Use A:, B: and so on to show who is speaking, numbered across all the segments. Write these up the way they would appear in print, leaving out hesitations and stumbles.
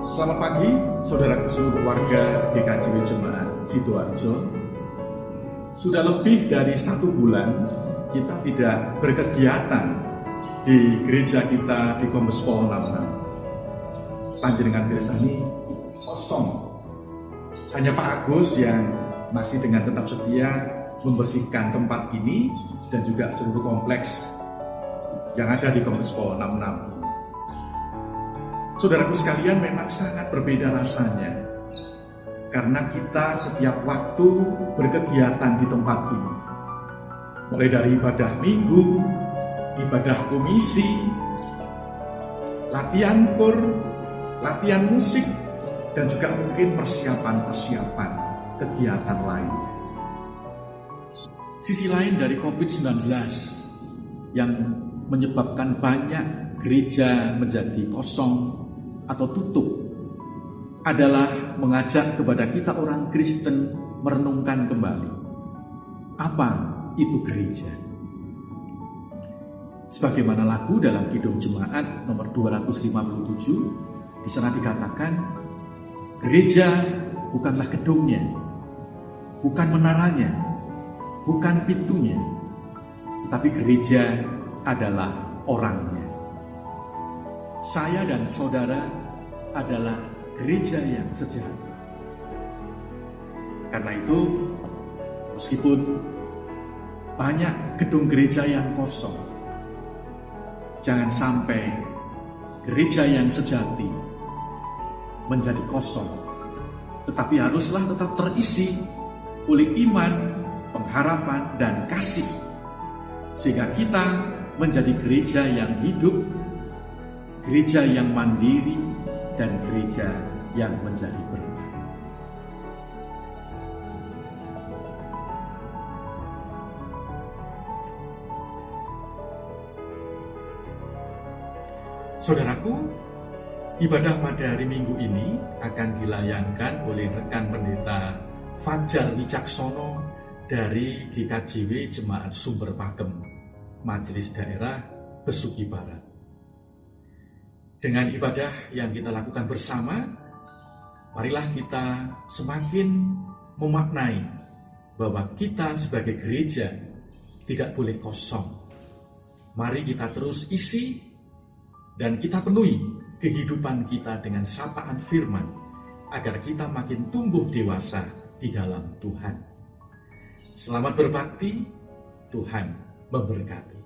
A: Selamat pagi, saudaraku seluruh warga GKJW Jemaat Sidoarjo. Sudah lebih dari 1 bulan kita tidak berkegiatan di gereja kita di Kombes Pol 66. Panjenengan pirsani kosong. Hanya Pak Agus yang masih dengan tetap setia membersihkan tempat ini dan juga seluruh kompleks yang ada di Kombes Pol 66 ini. Saudaraku sekalian, memang sangat berbeda rasanya karena kita setiap waktu berkegiatan di tempat ini. Mulai dari ibadah minggu, ibadah komisi, latihan kur, latihan musik, dan juga mungkin persiapan-persiapan kegiatan lain. Sisi lain dari COVID-19 yang menyebabkan banyak gereja menjadi kosong atau tutup adalah mengajak kepada kita orang Kristen merenungkan kembali apa itu gereja. Sebagaimana lagu dalam Kidung Jemaat nomor 257, di sana dikatakan, gereja bukanlah gedungnya, bukan menaranya, bukan pintunya, tetapi gereja adalah orangnya. Saya dan saudara adalah gereja yang sejati. Karena itu, meskipun banyak gedung gereja yang kosong, jangan sampai gereja yang sejati menjadi kosong, tetapi haruslah tetap terisi oleh iman, pengharapan, dan kasih, sehingga kita menjadi gereja yang hidup, gereja yang mandiri, dan gereja yang menjadi berkat. Saudaraku, ibadah pada hari Minggu ini akan dilayankan oleh rekan pendeta Fajar Wicaksono dari GKJW Jemaat Sumber Pakem, Majelis Daerah Besuki Barat. Dengan ibadah yang kita lakukan bersama, marilah kita semakin memaknai bahwa kita sebagai gereja tidak boleh kosong. Mari kita terus isi dan kita penuhi kehidupan kita dengan sapaan firman, agar kita makin tumbuh dewasa di dalam Tuhan. Selamat berbakti, Tuhan memberkati.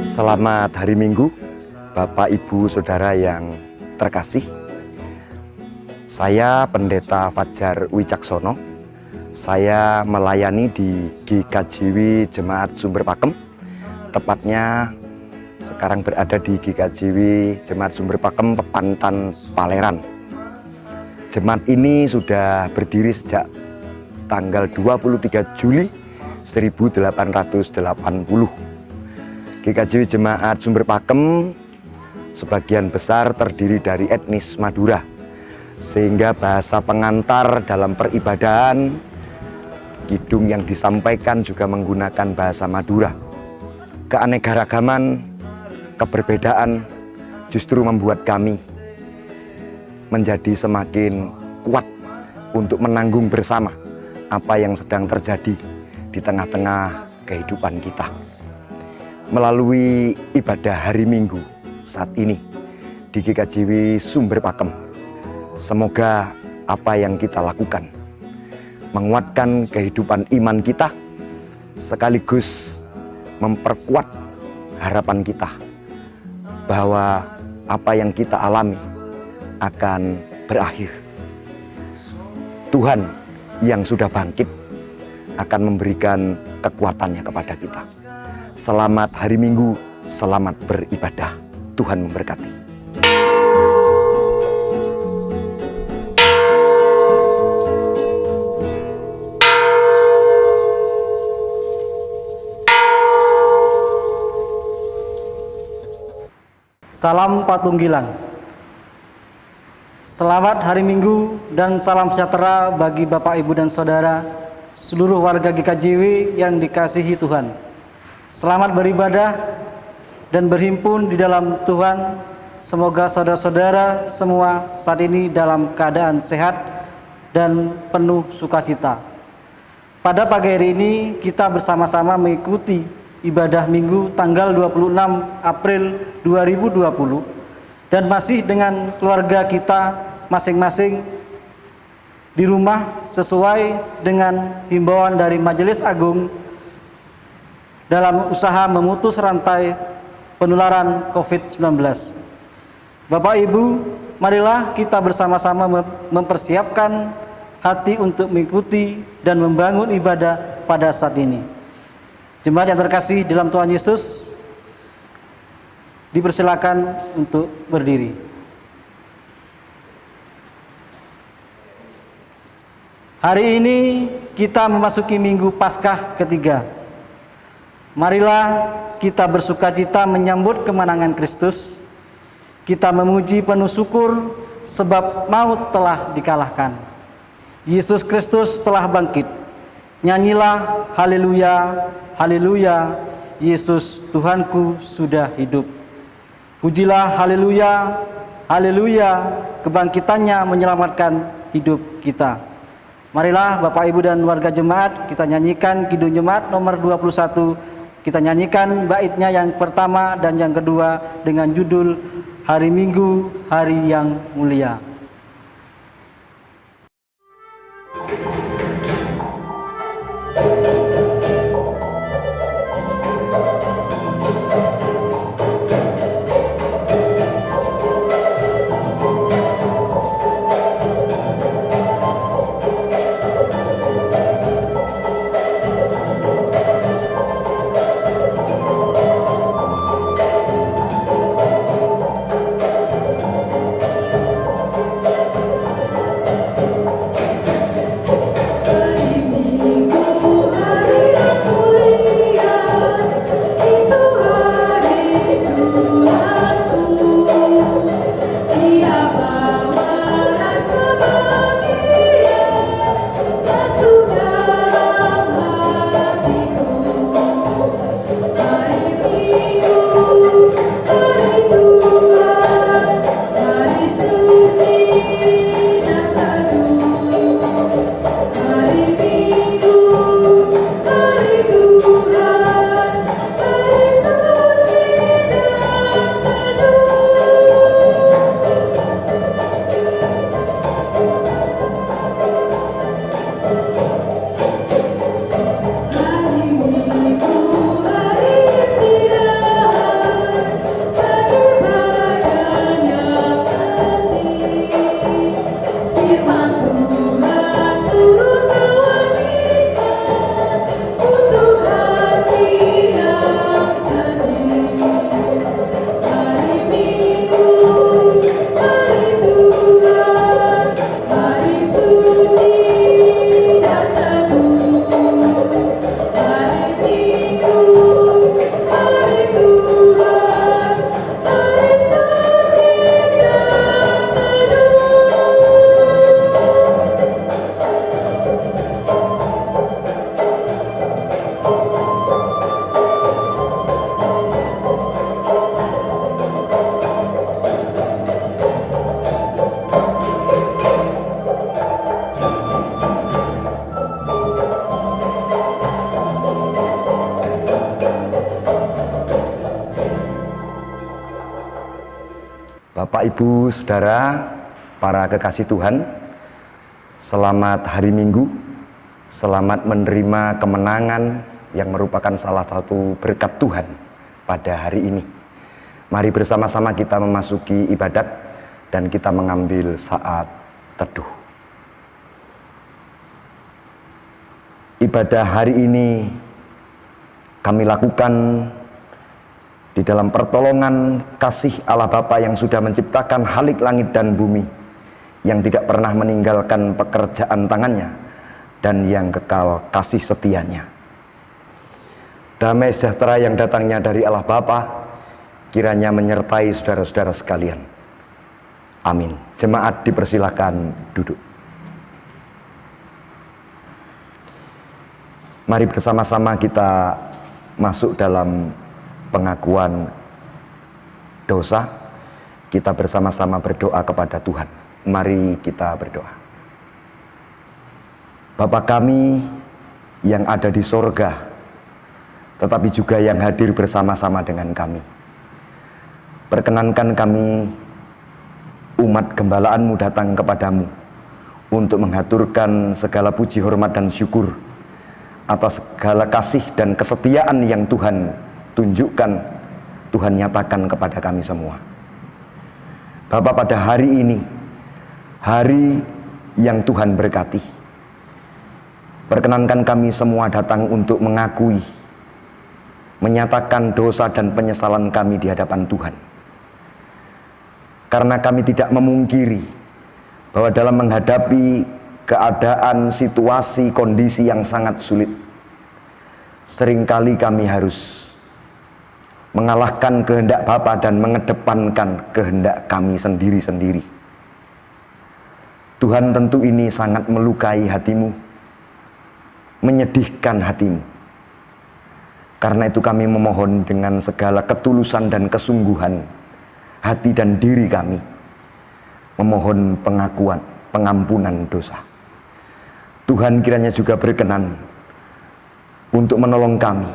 B: Selamat hari Minggu, Bapak, Ibu, Saudara yang terkasih. Saya Pendeta Fajar Wicaksono. Saya melayani di GKJW Jemaat Sumber Pakem. Tepatnya sekarang berada di GKJW Jemaat Sumber Pakem, Pepantan, Paleran. Jemaat ini sudah berdiri sejak tanggal 23 Juli 1880. GKJW Jemaat Sumber Pakem sebagian besar terdiri dari etnis Madura, sehingga bahasa pengantar dalam peribadahan, kidung yang disampaikan juga menggunakan bahasa Madura. Keanekaragaman, keberbedaan justru membuat kami menjadi semakin kuat untuk menanggung bersama apa yang sedang terjadi di tengah-tengah kehidupan kita. Melalui ibadah hari Minggu saat ini di GKJW Sumber Pakem, semoga apa yang kita lakukan menguatkan kehidupan iman kita, sekaligus memperkuat harapan kita bahwa apa yang kita alami akan berakhir. Tuhan yang sudah bangkit akan memberikan kekuatannya kepada kita. Selamat hari Minggu, selamat beribadah. Tuhan memberkati.
C: Salam Patunggilan. Selamat hari Minggu dan salam sejahtera bagi Bapak, Ibu, dan Saudara, seluruh warga GKJW yang dikasihi Tuhan. Selamat beribadah dan berhimpun di dalam Tuhan. Semoga saudara-saudara semua saat ini dalam keadaan sehat dan penuh sukacita. Pada pagi hari ini kita bersama-sama mengikuti ibadah Minggu tanggal 26 April 2020 dan masih dengan keluarga kita masing-masing di rumah sesuai dengan himbauan dari Majelis Agung dalam usaha memutus rantai penularan COVID-19. Bapak Ibu, marilah kita bersama-sama mempersiapkan hati untuk mengikuti dan membangun ibadah pada saat ini. Jemaat yang terkasih dalam Tuhan Yesus, dipersilakan untuk berdiri. Hari ini kita memasuki Minggu Paskah ketiga. Marilah kita bersukacita menyambut kemenangan Kristus. Kita memuji penuh syukur sebab maut telah dikalahkan. Yesus Kristus telah bangkit. Nyanyilah haleluya, haleluya, Yesus Tuhanku sudah hidup. Pujilah haleluya, haleluya, kebangkitannya menyelamatkan hidup kita. Marilah Bapak, Ibu, dan warga jemaat, kita nyanyikan Kidung Jemaat nomor 21. Kita nyanyikan baitnya yang pertama dan yang kedua dengan judul Hari Minggu, Hari yang Mulia.
B: Bapak, Ibu, Saudara, para kekasih Tuhan, selamat hari Minggu, selamat menerima kemenangan yang merupakan salah satu berkat Tuhan pada hari ini. Mari bersama-sama kita memasuki ibadat dan kita mengambil saat teduh. Ibadah hari ini kami lakukan di dalam pertolongan kasih Allah Bapa yang sudah menciptakan halik langit dan bumi, yang tidak pernah meninggalkan pekerjaan tangannya dan yang kekal kasih setianya. Damai sejahtera yang datangnya dari Allah Bapa kiranya menyertai saudara-saudara sekalian. Amin. Jemaat dipersilakan duduk. Mari bersama-sama kita masuk dalam pengakuan dosa. Kita bersama-sama berdoa kepada Tuhan. Mari kita berdoa. Bapa kami yang ada di sorga, tetapi juga yang hadir bersama-sama dengan kami, perkenankan kami umat gembalaan-Mu datang kepadamu untuk mengaturkan segala puji, hormat, dan syukur atas segala kasih dan kesetiaan yang Tuhan tunjukkan, Tuhan nyatakan kepada kami semua. Bapa, pada hari ini, hari yang Tuhan berkati, perkenankan kami semua datang untuk mengakui, menyatakan dosa dan penyesalan kami di hadapan Tuhan. Karena kami tidak memungkiri bahwa dalam menghadapi keadaan, situasi, kondisi yang sangat sulit, seringkali kami harus mengalahkan kehendak Bapa dan mengedepankan kehendak kami sendiri-sendiri. Tuhan, tentu ini sangat melukai hatimu, menyedihkan hatimu. Karena itu kami memohon dengan segala ketulusan dan kesungguhan hati dan diri kami, memohon pengakuan, pengampunan dosa. Tuhan kiranya juga berkenan untuk menolong kami.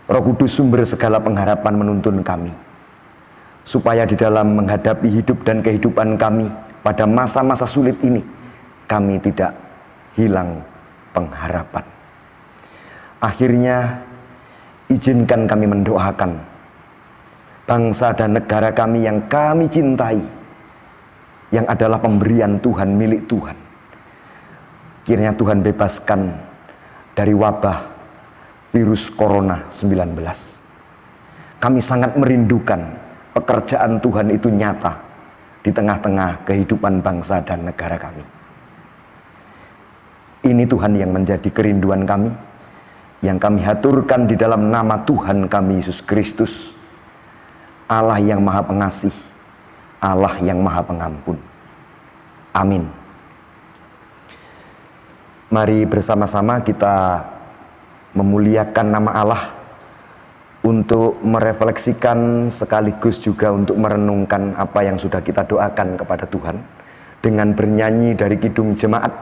B: Roh Kudus, sumber segala pengharapan, menuntun kami, supaya di dalam menghadapi hidup dan kehidupan kami pada masa-masa sulit ini, kami tidak hilang pengharapan. Akhirnya, izinkan kami mendoakan bangsa dan negara kami yang kami cintai, yang adalah pemberian Tuhan, milik Tuhan. Kiranya Tuhan bebaskan dari wabah virus corona 19. Kami sangat merindukan pekerjaan Tuhan itu nyata di tengah-tengah kehidupan bangsa dan negara kami. Ini Tuhan yang menjadi kerinduan kami, yang kami haturkan di dalam nama Tuhan kami Yesus Kristus, Allah yang Maha Pengasih, Allah yang Maha Pengampun. Amin. Mari bersama-sama kita memuliakan nama Allah, untuk merefleksikan sekaligus juga untuk merenungkan apa yang sudah kita doakan kepada Tuhan, dengan bernyanyi dari Kidung Jemaat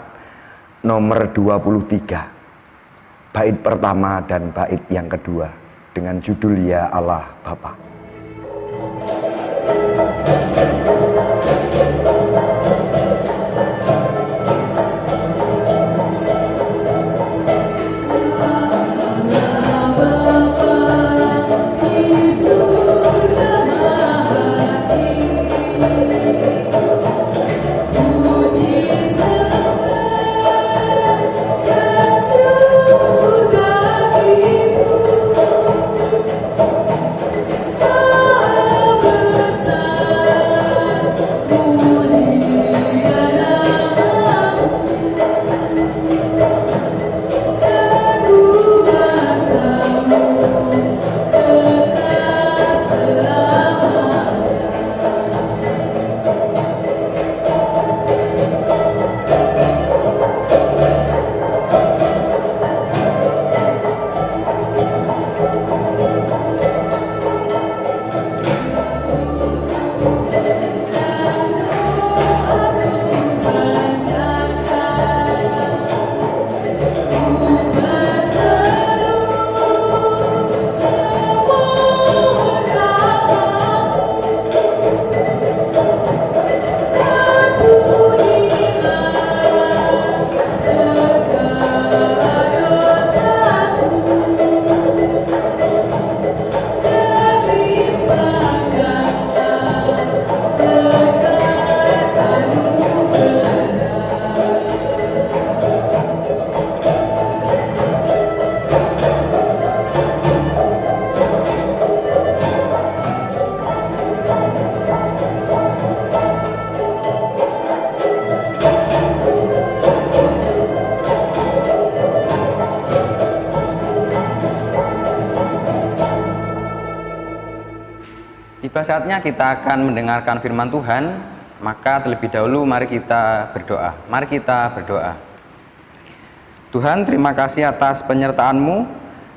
B: nomor 23, bait pertama dan bait yang kedua, dengan judul Ya Allah Bapa.
D: Oh Sudah saatnya kita akan mendengarkan firman Tuhan, maka terlebih dahulu mari kita berdoa. Mari kita berdoa. Tuhan, terima kasih atas penyertaan-Mu.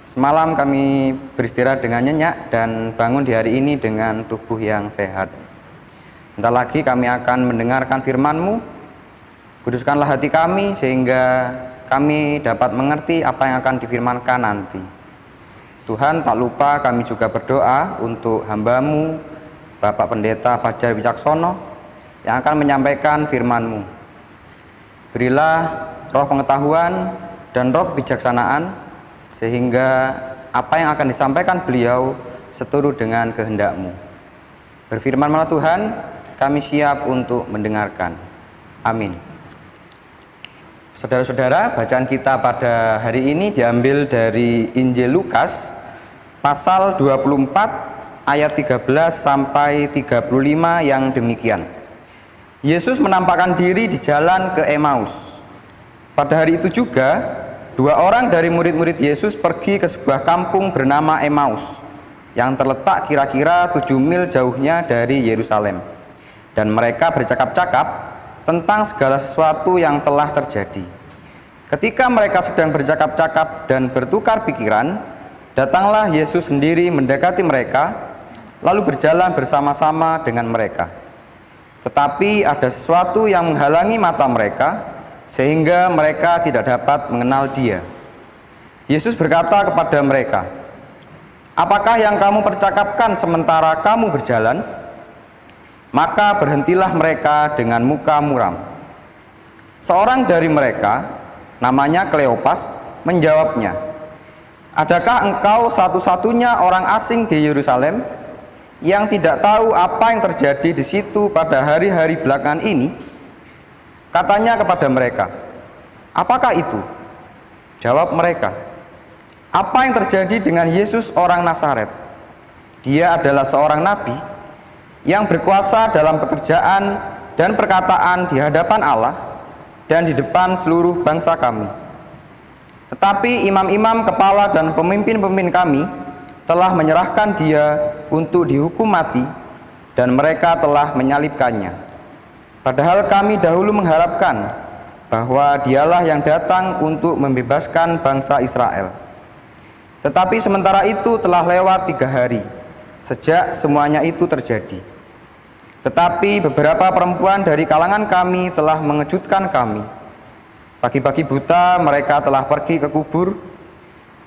D: Semalam kami beristirahat dengan nyenyak dan bangun di hari ini dengan tubuh yang sehat. Bentar lagi kami akan mendengarkan firman-Mu. Kuduskanlah hati kami sehingga kami dapat mengerti apa yang akan difirmankan nanti. Tuhan, tak lupa kami juga berdoa untuk hamba-Mu, Bapak Pendeta Fajar Wicaksono, yang akan menyampaikan firman-Mu. Berilah roh pengetahuan dan roh kebijaksanaan, sehingga apa yang akan disampaikan beliau seturut dengan kehendak-Mu. Berfirman-Lah Tuhan, kami siap untuk mendengarkan. Amin. Saudara-saudara, bacaan kita pada hari ini diambil dari Injil Lukas pasal 24 ayat 13 sampai 35 yang demikian. Yesus menampakkan diri di jalan ke Emmaus. Pada hari itu juga, 2 orang dari murid-murid Yesus pergi ke sebuah kampung bernama Emmaus yang terletak kira-kira 7 mil jauhnya dari Yerusalem. Dan mereka bercakap-cakap tentang segala sesuatu yang telah terjadi. Ketika mereka sedang bercakap-cakap dan bertukar pikiran, datanglah Yesus sendiri mendekati mereka, lalu berjalan bersama-sama dengan mereka. Tetapi ada sesuatu yang menghalangi mata mereka, sehingga mereka tidak dapat mengenal Dia. Yesus berkata kepada mereka, "Apakah yang kamu percakapkan sementara kamu berjalan?" Maka berhentilah mereka dengan muka muram. Seorang dari mereka, namanya Kleopas, menjawabnya, "Adakah engkau satu-satunya orang asing di Yerusalem yang tidak tahu apa yang terjadi di situ pada hari-hari belakangan ini?" Katanya kepada mereka, "Apakah itu?" Jawab mereka, "Apa yang terjadi dengan Yesus orang Nazaret? Dia adalah seorang nabi yang berkuasa dalam pekerjaan dan perkataan di hadapan Allah dan di depan seluruh bangsa kami. Tetapi imam-imam kepala dan pemimpin-pemimpin kami telah menyerahkan Dia untuk dihukum mati, dan mereka telah menyalibkannya. Padahal kami dahulu mengharapkan bahwa Dialah yang datang untuk membebaskan bangsa Israel. Tetapi sementara itu telah lewat 3 hari sejak semuanya itu terjadi. Tetapi beberapa perempuan dari kalangan kami telah mengejutkan kami. Pagi-pagi buta mereka telah pergi ke kubur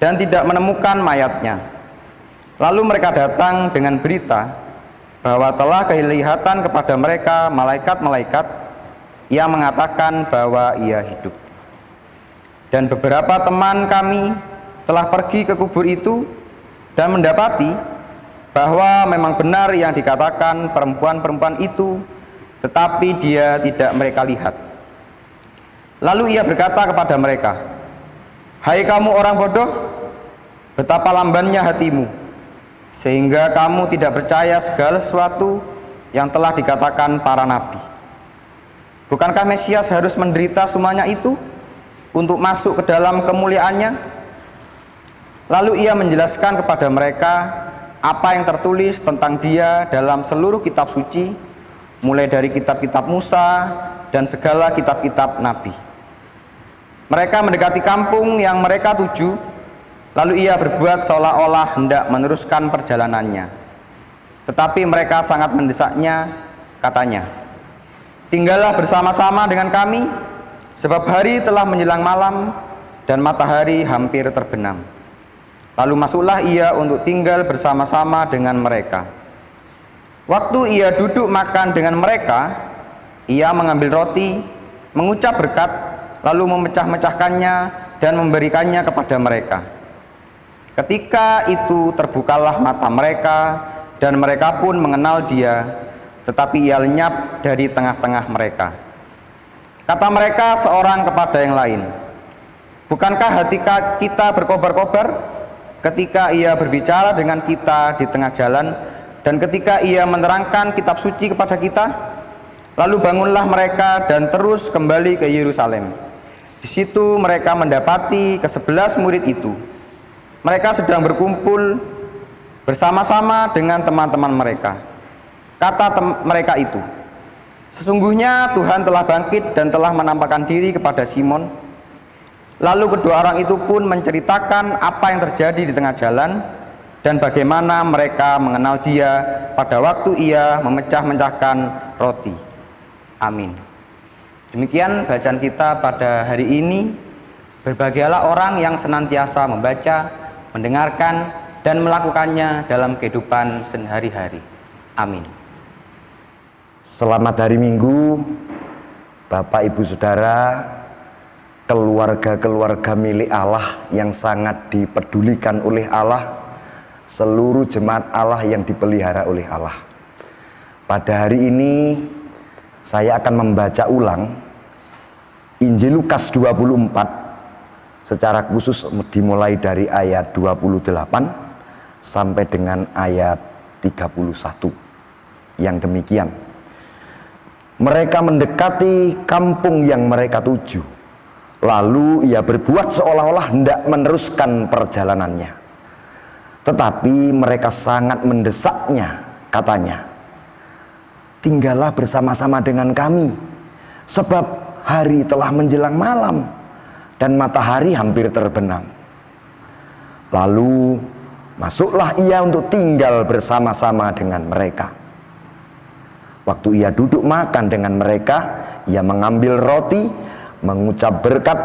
D: dan tidak menemukan mayatnya. Lalu mereka datang dengan berita bahwa telah kelihatan kepada mereka malaikat-malaikat yang mengatakan bahwa ia hidup. Dan beberapa teman kami telah pergi ke kubur itu dan mendapati bahwa memang benar yang dikatakan perempuan-perempuan itu, tetapi dia tidak mereka lihat. Lalu ia berkata kepada mereka, "Hai kamu orang bodoh, betapa lambannya hatimu, sehingga kamu tidak percaya segala sesuatu yang telah dikatakan para nabi. Bukankah Mesias harus menderita semuanya itu untuk masuk ke dalam kemuliaannya?" Lalu ia menjelaskan kepada mereka apa yang tertulis tentang Dia dalam seluruh kitab suci, mulai dari kitab-kitab Musa dan segala kitab-kitab nabi. Mereka mendekati kampung yang mereka tuju, lalu ia berbuat seolah-olah hendak meneruskan perjalanannya. Tetapi mereka sangat mendesaknya, katanya, "Tinggallah bersama-sama dengan kami, sebab hari telah menjelang malam dan matahari hampir terbenam." Lalu masuklah ia untuk tinggal bersama-sama dengan mereka. Waktu ia duduk makan dengan mereka, ia mengambil roti, mengucap berkat, lalu memecah-mecahkannya dan memberikannya kepada mereka. Ketika itu terbukalah mata mereka, dan mereka pun mengenal Dia, tetapi ia lenyap dari tengah-tengah mereka. Kata mereka seorang kepada yang lain, "Bukankah hati kita berkobar-kobar ketika ia berbicara dengan kita di tengah jalan, dan ketika ia menerangkan kitab suci kepada kita?" Lalu bangunlah mereka dan terus kembali ke Yerusalem. Di situ mereka mendapati ke-11 murid itu. Mereka sedang berkumpul bersama-sama dengan teman-teman mereka. Kata mereka itu, "Sesungguhnya Tuhan telah bangkit dan telah menampakkan diri kepada Simon." Lalu kedua orang itu pun menceritakan apa yang terjadi di tengah jalan dan bagaimana mereka mengenal Dia pada waktu Ia memecah-mecahkan roti. Amin. Demikian bacaan kita pada hari ini. Berbahagialah orang yang senantiasa membaca, mendengarkan, dan melakukannya dalam kehidupan sehari-hari. Amin.
B: Selamat hari Minggu, Bapak Ibu Saudara, keluarga-keluarga milik Allah yang sangat dipedulikan oleh Allah, seluruh jemaat Allah yang dipelihara oleh Allah. Pada hari ini saya akan membaca ulang Injil Lukas 24 secara khusus dimulai dari ayat 28 sampai dengan ayat 31 yang demikian. Mereka mendekati kampung yang mereka tuju. Lalu ia berbuat seolah-olah hendak meneruskan perjalanannya. Tetapi mereka sangat mendesaknya, katanya, "Tinggallah bersama-sama dengan kami, sebab hari telah menjelang malam dan matahari hampir terbenam." Lalu masuklah ia untuk tinggal bersama-sama dengan mereka. Waktu ia duduk makan dengan mereka, ia mengambil roti, mengucap berkat,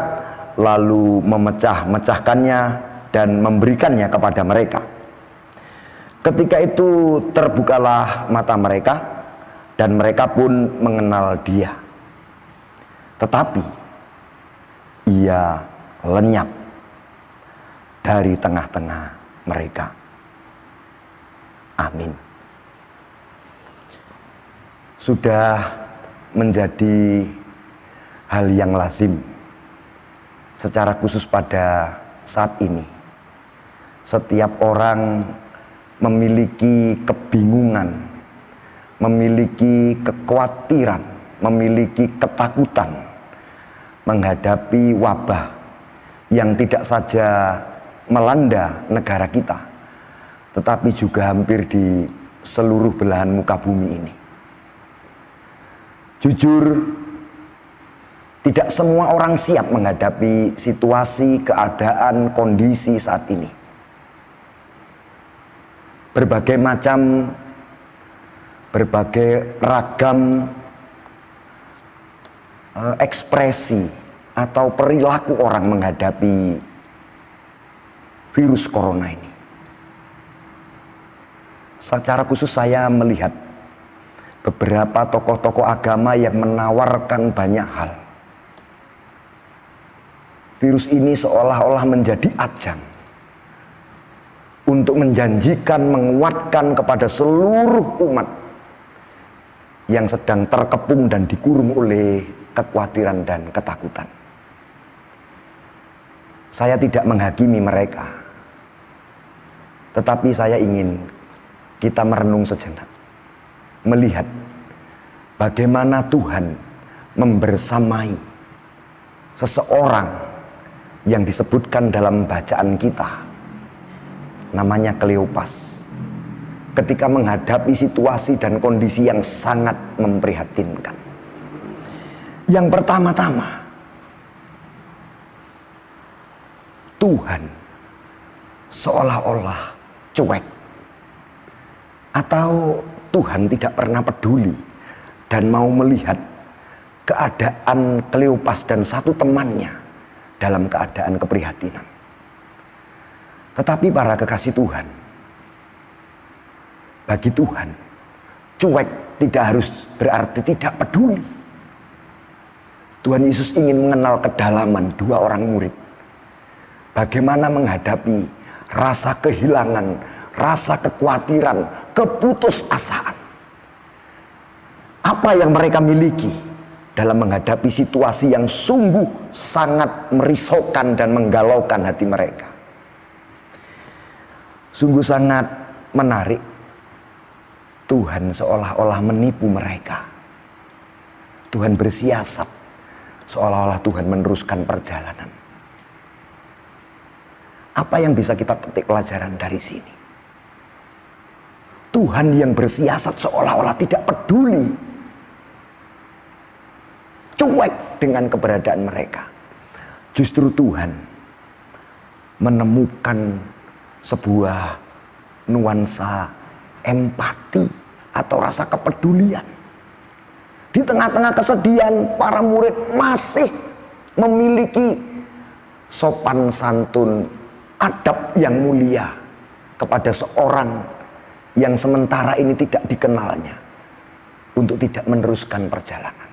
B: lalu memecah-mecahkannya dan memberikannya kepada mereka. Ketika itu terbukalah mata mereka, dan mereka pun mengenal Dia. Tetapi ia lenyap dari tengah-tengah mereka. Amin. Sudah menjadi hal yang lazim secara khusus pada saat ini. Setiap orang memiliki kebingungan, memiliki kekhawatiran, memiliki ketakutan menghadapi wabah yang tidak saja melanda negara kita, tetapi juga hampir di seluruh belahan muka bumi ini. Jujur, tidak semua orang siap menghadapi situasi, keadaan, kondisi saat ini. Berbagai macam, berbagai ragam ekspresi atau perilaku orang menghadapi virus corona ini. Secara khusus saya melihat beberapa tokoh-tokoh agama yang menawarkan banyak hal. Virus ini seolah-olah menjadi ajang untuk menjanjikan, menguatkan kepada seluruh umat yang sedang terkepung dan dikurung oleh kekhawatiran dan ketakutan. Saya tidak menghakimi mereka, tetapi saya ingin kita merenung sejenak, melihat bagaimana Tuhan membersamai seseorang yang disebutkan dalam bacaan kita, namanya Kleopas, ketika menghadapi situasi dan kondisi yang sangat memprihatinkan. Yang pertama-tama, Tuhan seolah-olah cuek, atau Tuhan tidak pernah peduli dan mau melihat keadaan Kleopas dan satu temannya dalam keadaan keprihatinan. Tetapi para kekasih Tuhan, bagi Tuhan, cuek tidak harus berarti tidak peduli. Tuhan Yesus ingin mengenal kedalaman dua orang murid. Bagaimana menghadapi rasa kehilangan, rasa kekhawatiran, keputusasaan. Apa yang mereka miliki dalam menghadapi situasi yang sungguh sangat merisaukan dan menggalaukan hati mereka. Sungguh sangat menarik. Tuhan seolah-olah menipu mereka. Tuhan bersiasat, seolah-olah Tuhan meneruskan perjalanan. Apa yang bisa kita petik pelajaran dari sini? Tuhan yang bersiasat seolah-olah tidak peduli, cuek dengan keberadaan mereka. Justru Tuhan menemukan sebuah nuansa empati atau rasa kepedulian. Di tengah-tengah kesedihan, para murid masih memiliki sopan santun, adab yang mulia kepada seorang yang sementara ini tidak dikenalnya, untuk tidak meneruskan perjalanan.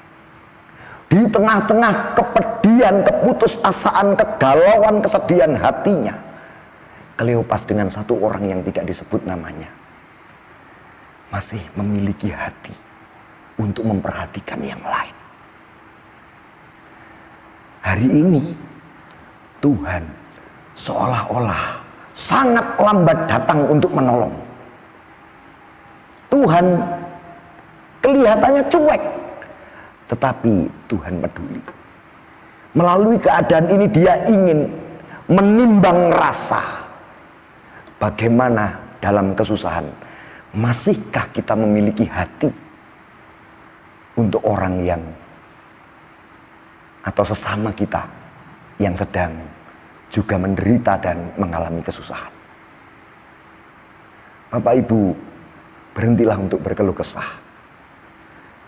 B: Di tengah-tengah kepedihan, keputusasaan, kegalauan, kesedihan hatinya, Kleopas dengan satu orang yang tidak disebut namanya masih memiliki hati untuk memperhatikan yang lain. Hari ini Tuhan seolah-olah sangat lambat datang untuk menolong. Tuhan kelihatannya cuek, tetapi Tuhan peduli. Melalui keadaan ini dia ingin menimbang rasa. Bagaimana dalam kesusahan, masihkah kita memiliki hati untuk orang yang atau sesama kita yang sedang juga menderita dan mengalami kesusahan. Bapak Ibu, berhentilah untuk berkeluh kesah.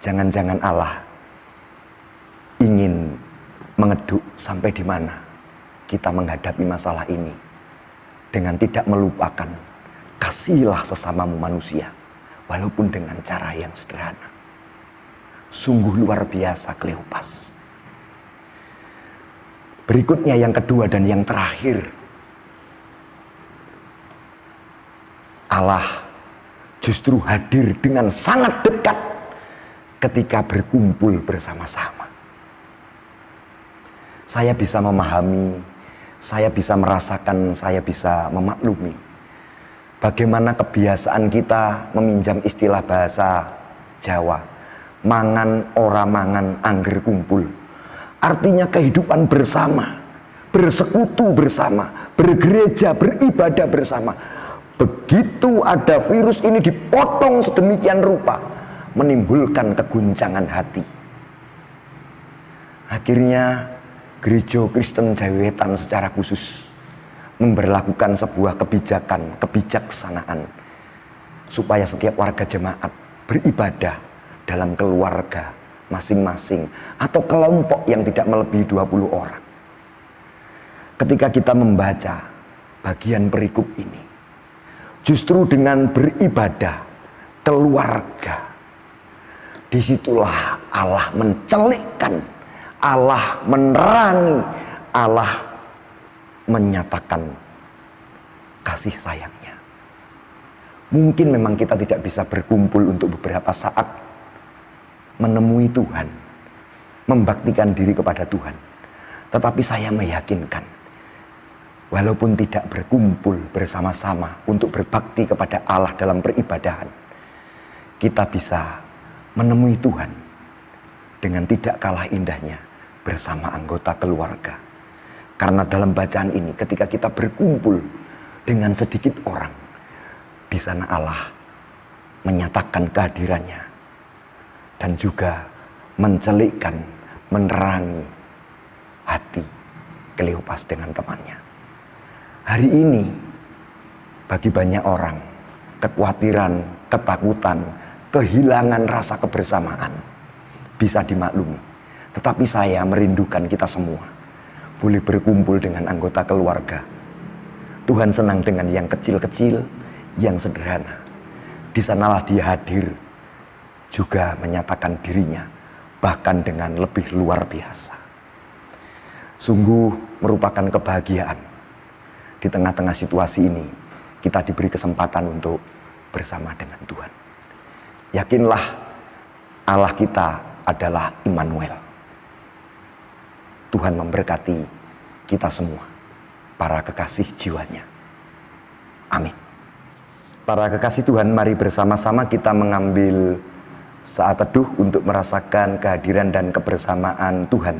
B: Jangan-jangan Allah ingin mengeduk sampai di mana kita menghadapi masalah ini dengan tidak melupakan kasihilah sesamamu manusia, walaupun dengan cara yang sederhana. Sungguh luar biasa Kleopas. Berikutnya yang kedua dan yang terakhir, Allah justru hadir dengan sangat dekat ketika berkumpul bersama-sama. Saya bisa memahami, saya bisa merasakan, saya bisa memaklumi bagaimana kebiasaan kita meminjam istilah bahasa Jawa, mangan ora mangan angger kumpul. Artinya kehidupan bersama, bersekutu bersama, bergereja, beribadah bersama. Begitu ada virus ini dipotong sedemikian rupa, menimbulkan keguncangan hati. Akhirnya Gereja Kristen Jawetan secara khusus memberlakukan sebuah kebijaksanaan supaya setiap warga jemaat beribadah dalam keluarga masing-masing atau kelompok yang tidak melebihi 20 orang. Ketika kita membaca bagian perikop ini, justru dengan beribadah keluarga, disitulah Allah mencelikkan, Allah menerangi, Allah menyatakan kasih sayangnya. Mungkin memang kita tidak bisa berkumpul untuk beberapa saat menemui Tuhan, membaktikan diri kepada Tuhan. Tetapi saya meyakinkan, walaupun tidak berkumpul bersama-sama untuk berbakti kepada Allah dalam peribadahan, kita bisa menemui Tuhan dengan tidak kalah indahnya bersama anggota keluarga. Karena dalam bacaan ini, ketika kita berkumpul dengan sedikit orang, di sana Allah menyatakan kehadirannya dan juga mencelikkan, menerangi hati Kleopas dengan temannya. Hari ini bagi banyak orang, kekhawatiran, ketakutan, kehilangan rasa kebersamaan bisa dimaklumi. Tetapi saya merindukan kita semua boleh berkumpul dengan anggota keluarga. Tuhan senang dengan yang kecil-kecil, yang sederhana. Di sanalah dia hadir, juga menyatakan dirinya, bahkan dengan lebih luar biasa. Sungguh merupakan kebahagiaan. Di tengah-tengah situasi ini, kita diberi kesempatan untuk bersama dengan Tuhan. Yakinlah Allah kita adalah Immanuel. Tuhan memberkati kita semua, para kekasih jiwanya. Amin. Para kekasih Tuhan, mari bersama-sama kita mengambil saat teduh untuk merasakan kehadiran dan kebersamaan Tuhan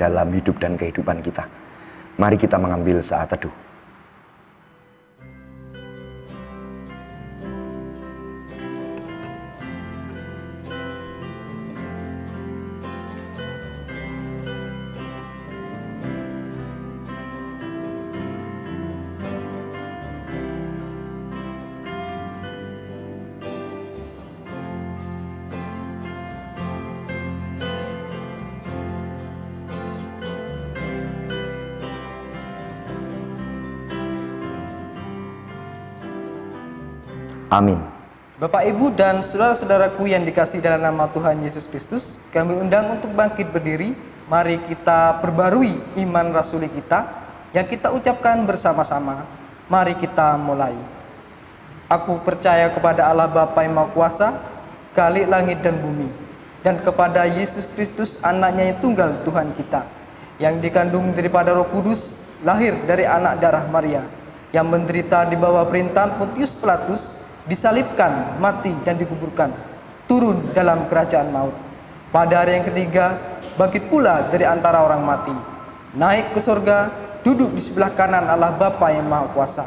B: dalam hidup dan kehidupan kita. Mari kita mengambil saat teduh. Amin.
D: Bapak, Ibu, dan saudara-saudaraku yang dikasihi dalam nama Tuhan Yesus Kristus, kami undang untuk bangkit berdiri. Mari kita perbarui iman rasuli kita yang kita ucapkan bersama-sama. Mari kita mulai. Aku percaya kepada Allah Bapa yang Maha Kuasa, Khalik langit dan bumi, dan kepada Yesus Kristus, anaknya yang tunggal Tuhan kita, yang dikandung daripada Roh Kudus, lahir dari anak darah Maria, yang menderita di bawah perintahan Pontius Pilatus, disalibkan, mati dan dikuburkan, turun dalam kerajaan maut. Pada hari yang ketiga, bangkit pula dari antara orang mati, naik ke surga, duduk di sebelah kanan Allah Bapa yang Maha Kuasa,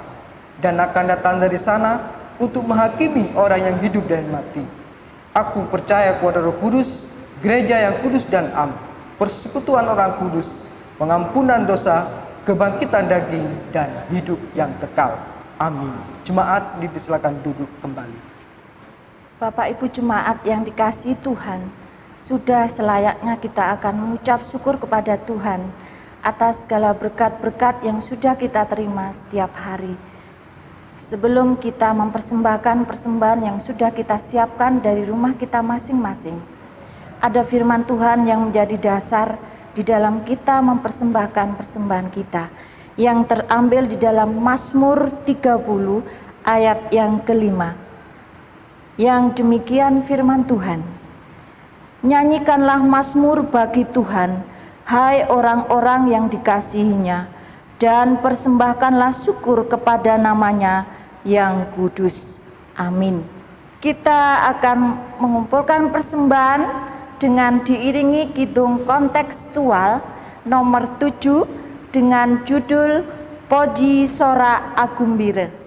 D: dan akan datang dari sana untuk menghakimi orang yang hidup dan mati. Aku percaya kepada Roh Kudus, gereja yang kudus dan am, persekutuan orang kudus, pengampunan dosa, kebangkitan daging, dan hidup yang kekal. Amin. Jemaat dipersilakan duduk kembali.
E: Bapak Ibu jemaat yang dikasihi Tuhan, sudah selayaknya kita akan mengucap syukur kepada Tuhan atas segala berkat-berkat yang sudah kita terima setiap hari. Sebelum kita mempersembahkan persembahan yang sudah kita siapkan dari rumah kita masing-masing, ada firman Tuhan yang menjadi dasar di dalam kita mempersembahkan persembahan kita, yang terambil di dalam Mazmur 30 ayat yang kelima. Yang demikian firman Tuhan. Nyanyikanlah mazmur bagi Tuhan, hai orang-orang yang dikasihinya, dan persembahkanlah syukur kepada namanya yang kudus. Amin. Kita akan mengumpulkan persembahan dengan diiringi kidung kontekstual nomor 7 dengan judul Poji Sora Agumbire.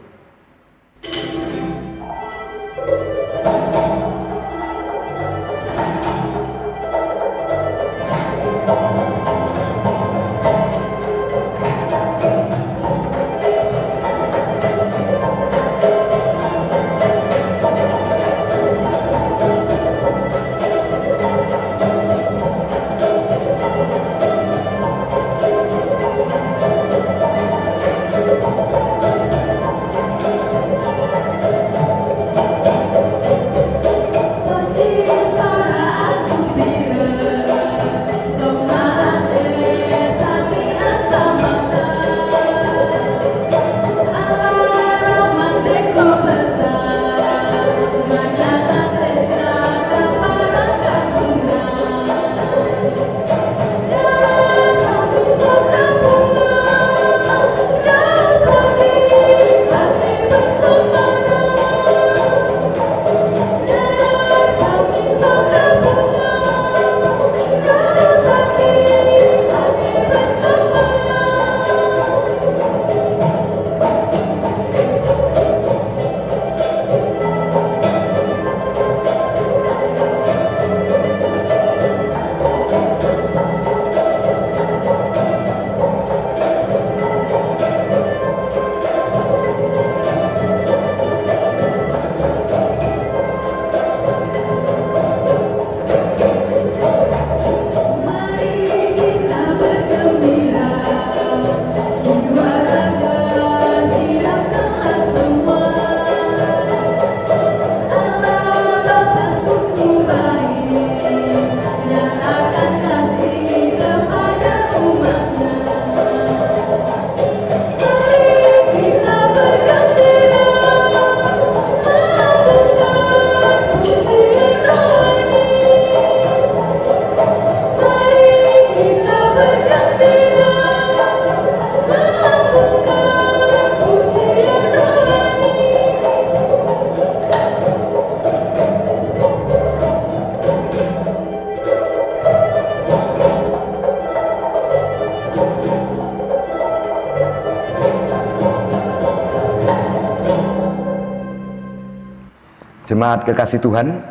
B: Jemaat kekasih Tuhan,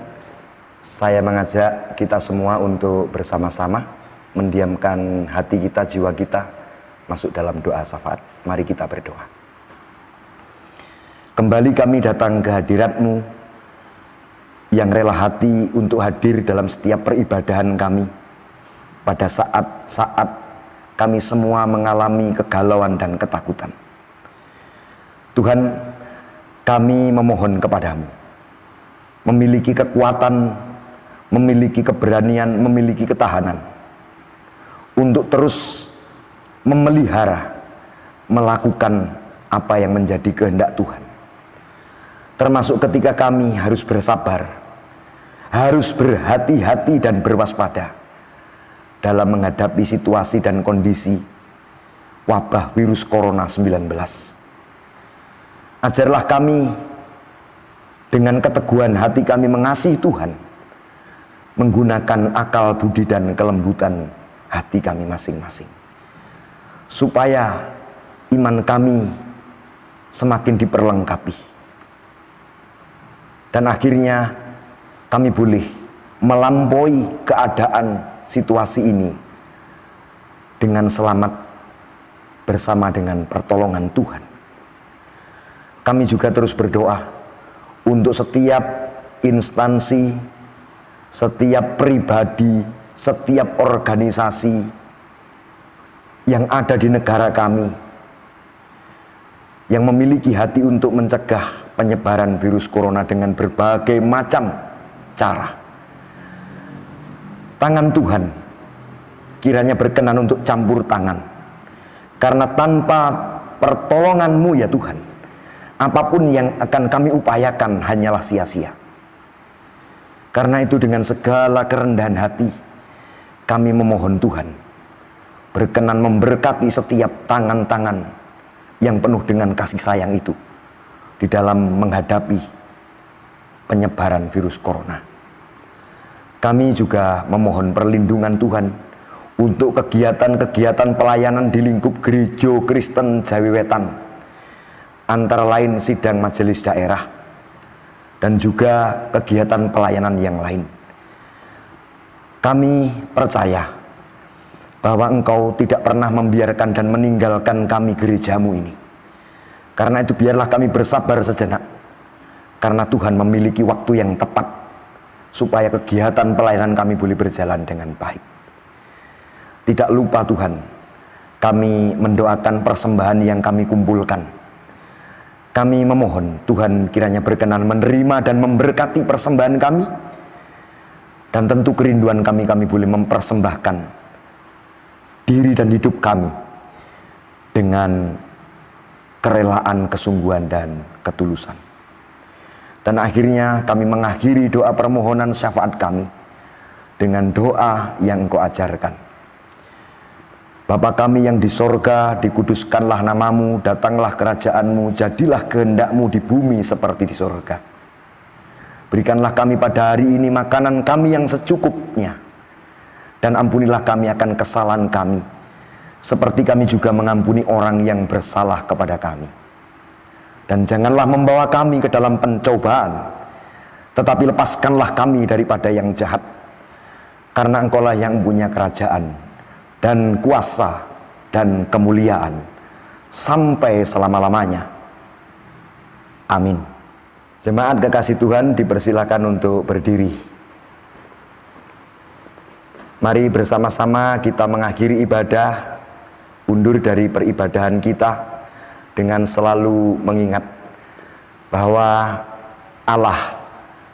B: saya mengajak kita semua untuk bersama-sama mendiamkan hati kita, jiwa kita masuk dalam doa syafaat. Mari kita berdoa. Kembali kami datang ke hadirat-Mu yang rela hati untuk hadir dalam setiap peribadahan kami. Pada saat-saat kami semua mengalami kegalauan dan ketakutan. Tuhan, kami memohon kepadamu, memiliki kekuatan, memiliki keberanian, memiliki ketahanan untuk terus memelihara, melakukan apa yang menjadi kehendak Tuhan. Termasuk ketika kami harus bersabar, harus berhati-hati dan berwaspada dalam menghadapi situasi dan kondisi wabah virus corona 19. Ajarlah kami dengan keteguhan hati kami mengasihi Tuhan, menggunakan akal budi dan kelembutan hati kami masing-masing, supaya iman kami semakin diperlengkapi, dan akhirnya kami boleh melampaui keadaan situasi ini dengan selamat bersama dengan pertolongan Tuhan. Kami juga terus berdoa untuk setiap instansi, setiap pribadi, setiap organisasi yang ada di negara kami yang memiliki hati untuk mencegah penyebaran virus corona dengan berbagai macam cara. Tangan Tuhan kiranya berkenan untuk campur tangan, karena tanpa pertolongan-Mu ya Tuhan, apapun yang akan kami upayakan hanyalah sia-sia. Karena itu dengan segala kerendahan hati kami memohon Tuhan berkenan memberkati setiap tangan-tangan yang penuh dengan kasih sayang itu di dalam menghadapi penyebaran virus corona. Kami juga memohon perlindungan Tuhan untuk kegiatan-kegiatan pelayanan di lingkup Gereja Kristen Jawi Wetan, antara lain sidang majelis daerah dan juga kegiatan pelayanan yang lain. Kami percaya bahwa Engkau tidak pernah membiarkan dan meninggalkan kami gerejamu ini. Karena itu biarlah kami bersabar sejenak, karena Tuhan memiliki waktu yang tepat supaya kegiatan pelayanan kami boleh berjalan dengan baik. Tidak lupa Tuhan, kami mendoakan persembahan yang kami kumpulkan. Kami memohon Tuhan kiranya berkenan menerima dan memberkati persembahan kami, dan tentu kerinduan kami boleh mempersembahkan diri dan hidup kami dengan kerelaan, kesungguhan dan ketulusan. Dan akhirnya kami mengakhiri doa permohonan syafaat kami dengan doa yang Engkau ajarkan. Bapa kami yang di sorga, dikuduskanlah namamu, datanglah kerajaanmu, jadilah kehendak-Mu di bumi seperti di sorga. Berikanlah kami pada hari ini makanan kami yang secukupnya, dan ampunilah kami akan kesalahan kami, seperti kami juga mengampuni orang yang bersalah kepada kami. Dan janganlah membawa kami ke dalam pencobaan, tetapi lepaskanlah kami daripada yang jahat, karena Engkaulah yang punya kerajaan dan kuasa dan kemuliaan sampai selama-lamanya. Amin. Jemaat kekasih Tuhan, dipersilakan untuk berdiri. Mari bersama-sama kita mengakhiri ibadah, undur dari peribadahan kita dengan selalu mengingat bahwa Allah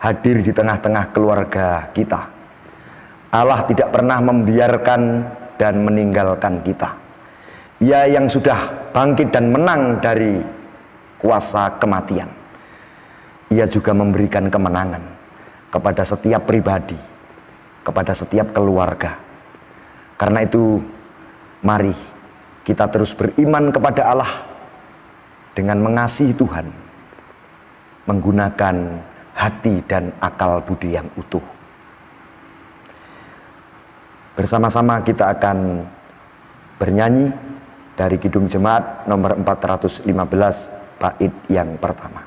B: hadir di tengah-tengah keluarga kita. Allah tidak pernah membiarkan dan meninggalkan kita. Ia yang sudah bangkit dan menang dari kuasa kematian, Ia juga memberikan kemenangan kepada setiap pribadi, kepada setiap keluarga. Karena itu mari kita terus beriman kepada Allah dengan mengasihi Tuhan, menggunakan hati dan akal budi yang utuh. Bersama-sama kita akan bernyanyi dari Kidung Jemaat nomor 415 bait yang pertama.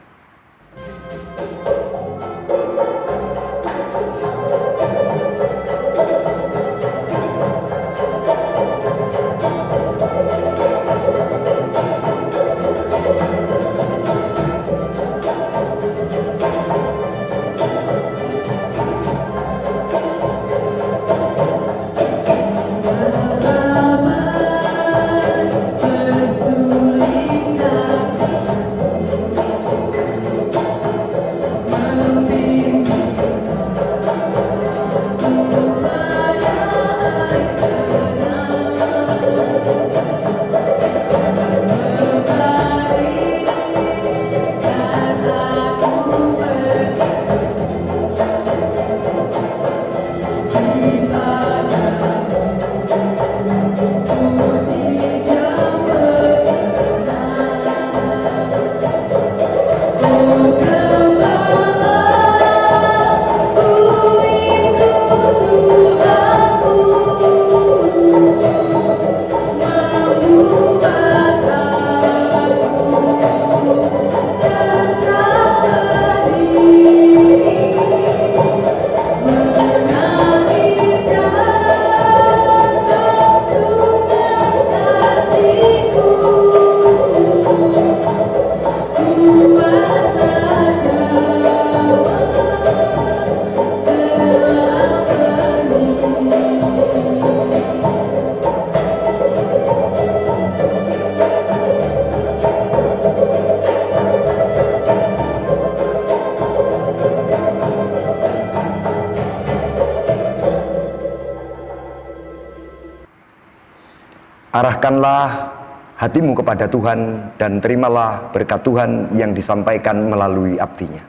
B: Arahkanlah hatimu kepada Tuhan dan terimalah berkat Tuhan yang disampaikan melalui abdinya.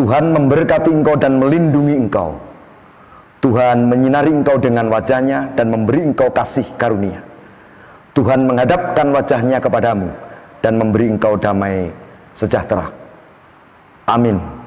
B: Tuhan memberkati engkau dan melindungi engkau. Tuhan menyinari engkau dengan wajahnya dan memberi engkau kasih karunia. Tuhan menghadapkan wajahnya kepadamu dan memberi engkau damai sejahtera. Amin.